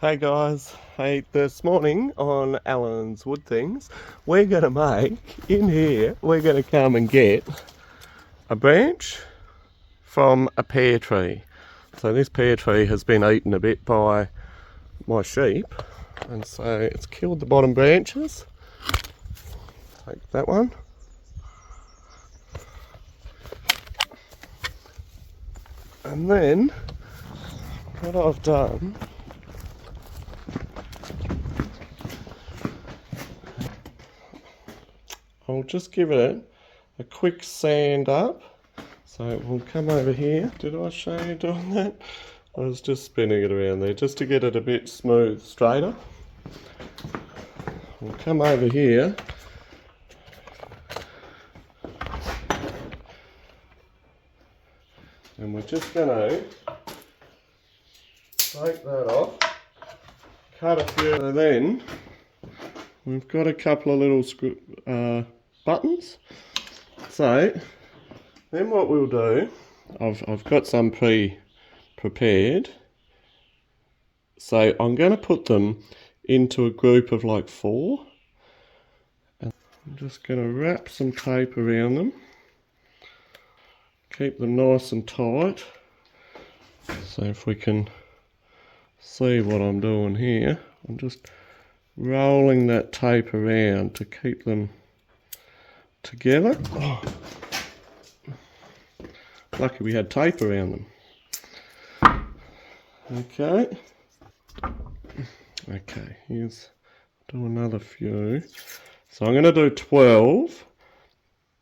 Hey guys, hey, this morning on Alan's Wood Things, we're going to make, in here, we're going to come and get a branch from a pear tree. So this pear tree has been eaten a bit by my sheep, and so it's killed the bottom branches. Take that one. And then, what I've done, I'll just give it a quick sand up. So we'll come over here. Did I show you doing that? I was just spinning it around there just to get it a bit smooth, straighter. We'll come over here. And we're just going to take that off, cut a few, and then we've got a couple of little buttons. So then what we'll do, I've got some prepared. So I'm going to put them into a group of like 4. And I'm just going to wrap some tape around them. Keep them nice and tight. So if we can see what I'm doing here, I'm just rolling that tape around to keep them together. Oh. Lucky we had tape around them. Okay. Okay, here's, do another few. So I'm going to do 12,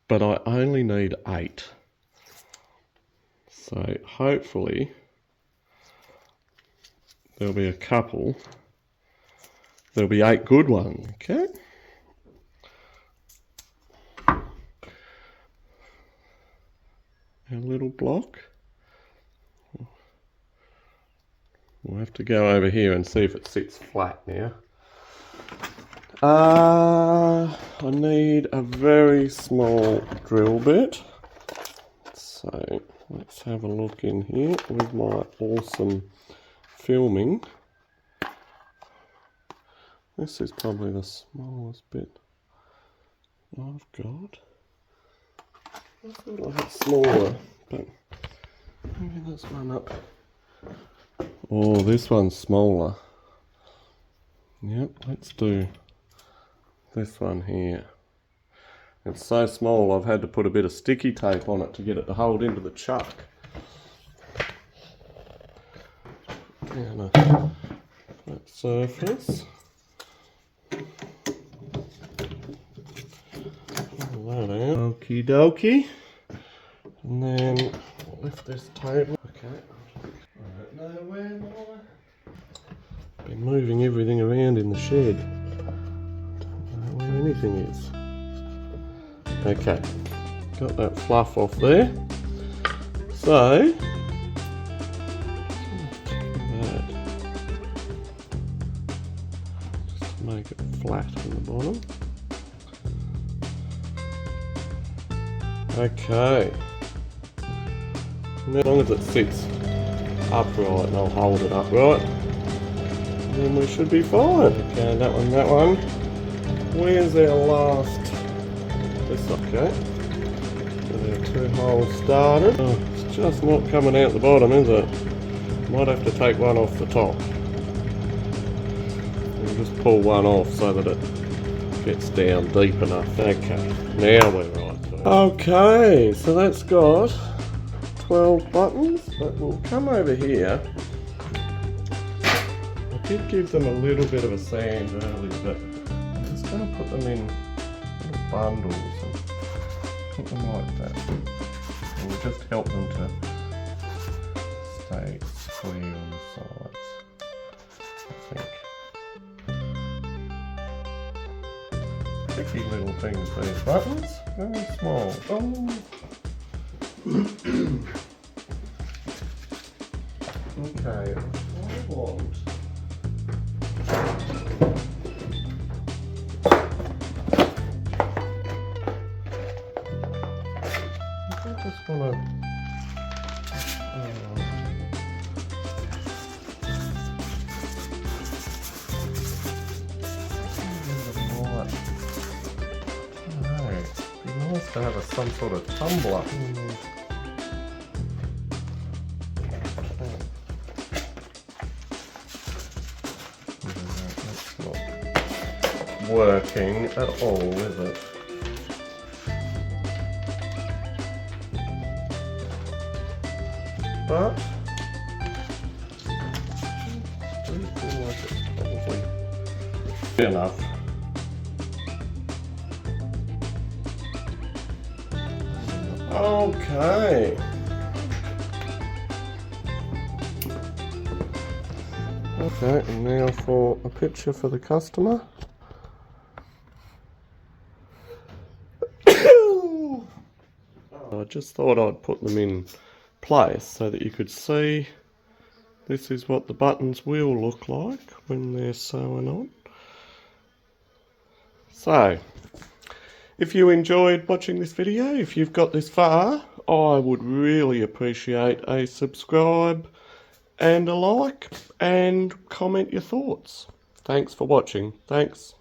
but I only need 8. So hopefully there'll be a couple. There'll be 8 good ones, okay? A little block. We'll have to go over here and see if it sits flat now. I need a very small drill bit. So let's have a look in here with my awesome filming. This is probably the smallest bit I've got. I thought I had smaller, but maybe this one up. Oh, this one's smaller. Yep, let's do this one here. It's so small I've had to put a bit of sticky tape on it to get it to hold into the chuck. Down a flat surface. Pull that out. Okie dokie. And then lift this table. Okay. I don't know where I've been moving everything around in the shed. Don't know where anything is. Okay, got that fluff off there. So, that. Just to make it flat on the bottom. Okay. And as long as it sits upright, and I'll hold it upright, then we should be fine. Okay, that one. Where's our last? This, okay. There are 2 holes started. Oh, it's just not coming out the bottom, is it? Might have to take one off the top. We'll just pull one off so that it gets down deep enough. Okay, now we're right. Okay, so that's got 12 buttons, but we'll come over here. I did give them a little bit of a sand earlier, but I'm just going to put them in little bundles and put them like that. And we'll just help them to stay square on the sides, I think. Tricky little things, these buttons, very small. Oh. Okay, I want I just want to to have some sort of tumbler. That's not working at all, is it? But I do feel like it's probably good enough. Okay. Okay, and now for a picture for the customer. I just thought I'd put them in place so that you could see this is what the buttons will look like when they're sewn on. So, if you enjoyed watching this video, if you've got this far, I would really appreciate a subscribe and a like, and comment your thoughts. Thanks for watching. Thanks.